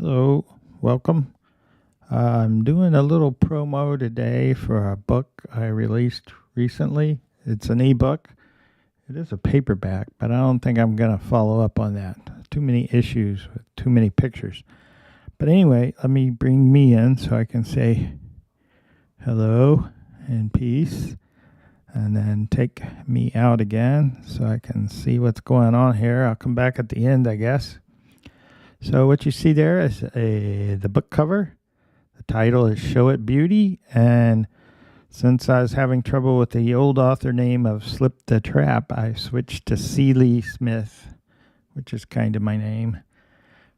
Hello, welcome. I'm doing a little promo today for a book I released recently. It's an ebook. It is a paperback, but I don't think I'm going to follow up on that. Too many issues with too many pictures. But anyway, let me bring me in so I can say hello and peace, and then take me out again so I can see what's going on here. I'll come back at the end, I guess. So what you see there is the book cover. The title is Show It Beauty, and since I was having trouble with the old author name of Slip the Trap, I switched to Seeley Smith, which is kind of my name.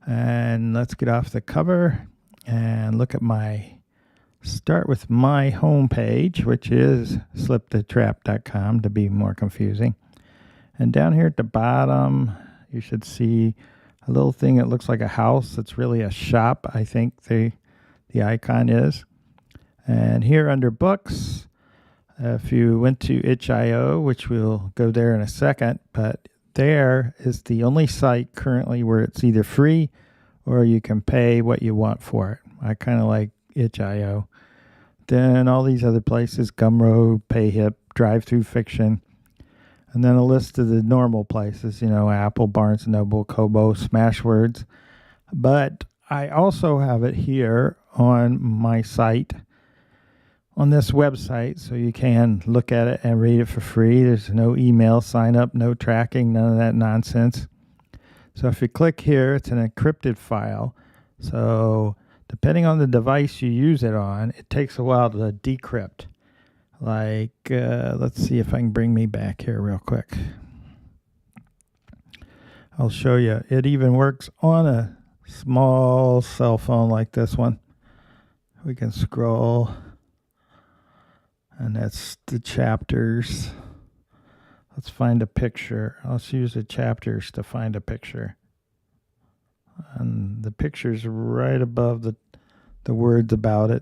And let's get off the cover and look at start with my homepage, which is slipthetrap.com to be more confusing. And down here at the bottom, you should see a little thing that looks like a house. It's really a shop, I think the icon is. And here under books, if you went to itch.io, which we'll go there in a second, but there is the only site currently where it's either free or you can pay what you want for it. I kind of like itch.io. Then all these other places, Gumroad, PayHip, Drive-Thru Fiction, and then a list of the normal places, Apple, Barnes & Noble, Kobo, Smashwords. But I also have it here on my site, on this website, so you can look at it and read it for free. There's no email sign up, no tracking, none of that nonsense. So if you click here, it's an encrypted file. So depending on the device you use it on, it takes a while to decrypt. Let's see if I can bring me back here real quick. I'll show you. It even works on a small cell phone like this one. We can scroll, and that's the chapters. Let's find a picture. Let's use the chapters to find a picture. And the picture's right above the words about it.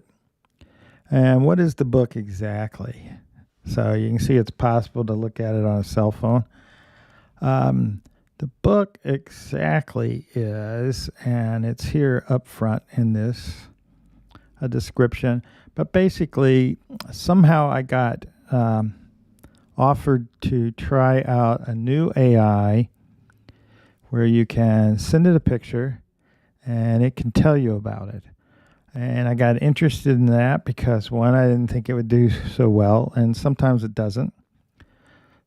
And what is the book exactly? So you can see it's possible to look at it on a cell phone. The book exactly is, and it's here up front in this a description, but basically somehow I got offered to try out a new AI where you can send it a picture and it can tell you about it. And I got interested in that because, one, I didn't think it would do so well, and sometimes it doesn't.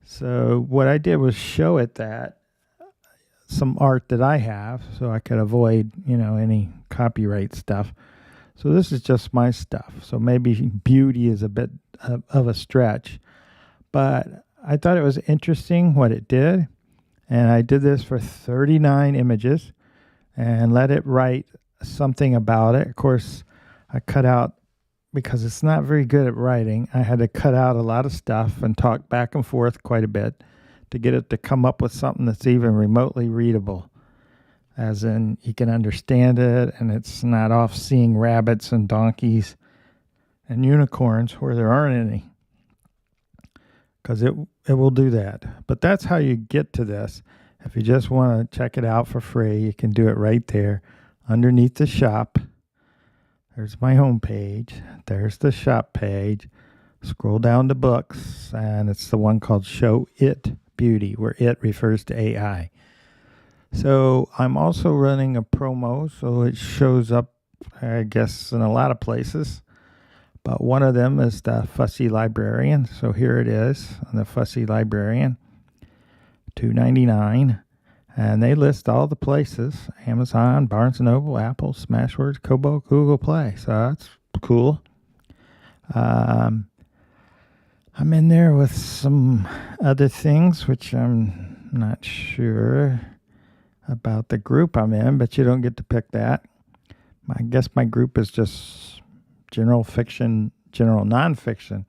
So what I did was show it some art that I have so I could avoid, any copyright stuff. So this is just my stuff. So maybe beauty is a bit of a stretch. But I thought it was interesting what it did. And I did this for 39 images and let it write something about it. Of course, I cut out, because it's not very good at writing, I had to cut out a lot of stuff and talk back and forth quite a bit to get it to come up with something that's even remotely readable. As in, you can understand it, and it's not off seeing rabbits and donkeys and unicorns where there aren't any. Because it will do that. But that's how you get to this. If you just want to check it out for free, you can do it right there underneath the shop. There's my home page. There's the shop page. Scroll down to books, and it's the one called Show It Beauty, where it refers to AI. So I'm also running a promo, so it shows up, I guess, in a lot of places. But one of them is the Fussy Librarian. So here it is on the Fussy Librarian, $2.99. And they list all the places: Amazon, Barnes & Noble, Apple, Smashwords, Kobo, Google Play. So that's cool. I'm in there with some other things, which I'm not sure about the group I'm in, but you don't get to pick that. I guess my group is just general fiction, general nonfiction,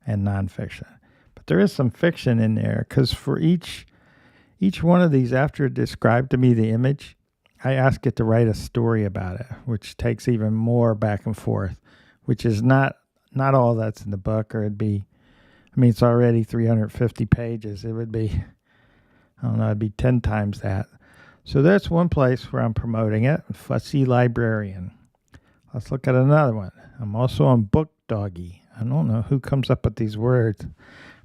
and nonfiction. But there is some fiction in there, because for each one of these, after it described to me the image, I ask it to write a story about it, which takes even more back and forth, which is not all that's in the book, or it'd be, it's already 350 pages. It would be, it'd be 10 times that. So that's one place where I'm promoting it, Fussy Librarian. Let's look at another one. I'm also on Book Doggy. I don't know who comes up with these words,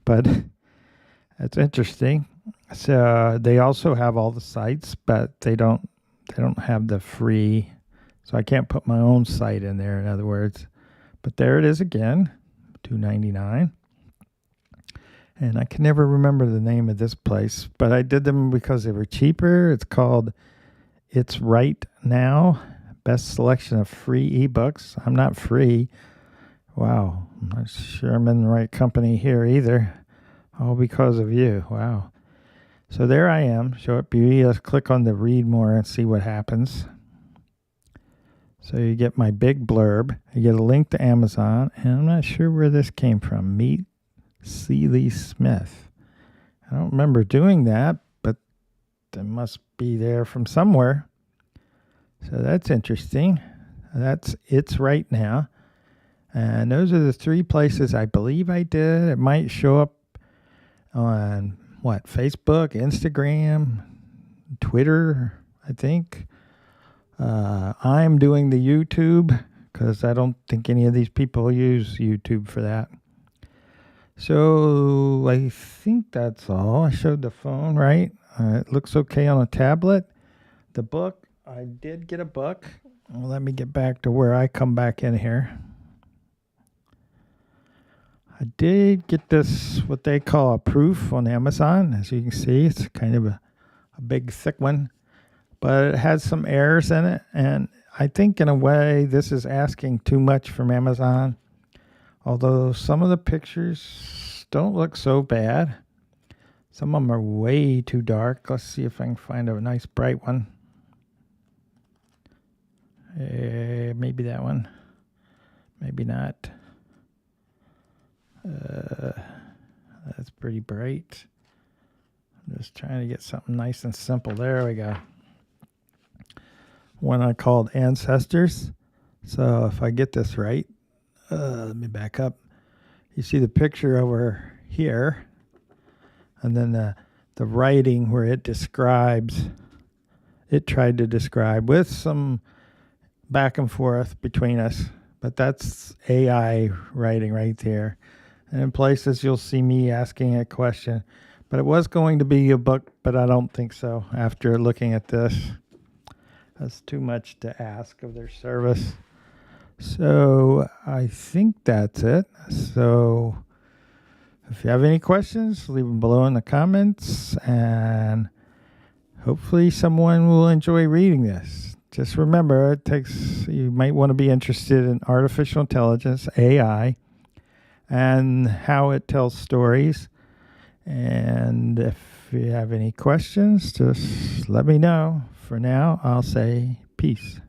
but it's interesting. So they also have all the sites, but they don't have the free. So I can't put my own site in there, in other words. But there it is again, $2.99. And I can never remember the name of this place, but I did them because they were cheaper. It's called It's Right Now, best selection of free ebooks. I'm not free. Wow, I'm not sure I'm in the right company here either. All because of you. Wow. So there I am. Show Up Beauty. Let's click on the read more and see what happens. So you get my big blurb. You get a link to Amazon, and I'm not sure where this came from. Meet Seeley Smith. I don't remember doing that, but it must be there from somewhere. So that's interesting. That's It's Right Now. And those are the 3 places I believe I did. It might show up on Facebook, Instagram, Twitter, I think. I'm doing the YouTube because I don't think any of these people use YouTube for that. So I think that's all. I showed the phone, right? It looks okay on a tablet. The book, I did get a book. Well, let me get back to where I come back in here. I did get this, what they call a proof on Amazon. As you can see, it's kind of a big, thick one. But it has some errors in it. And I think in a way, this is asking too much from Amazon. Although some of the pictures don't look so bad. Some of them are way too dark. Let's see if I can find a nice bright one. Maybe that one. Maybe not. That's pretty bright. I'm just trying to get something nice and simple. There we go. One I called Ancestors. So if I get this right, let me back up. You see the picture over here, and then the writing where it describes, it tried to describe with some back and forth between us, but that's AI writing right there. And in places you'll see me asking a question, but it was going to be a book, but I don't think so after looking at this. That's too much to ask of their service. So I think that's it. So if you have any questions, leave them below in the comments, and hopefully someone will enjoy reading this. Just remember, you might want to be interested in artificial intelligence, AI, and how it tells stories. And if you have any questions, just let me know. For now, I'll say peace.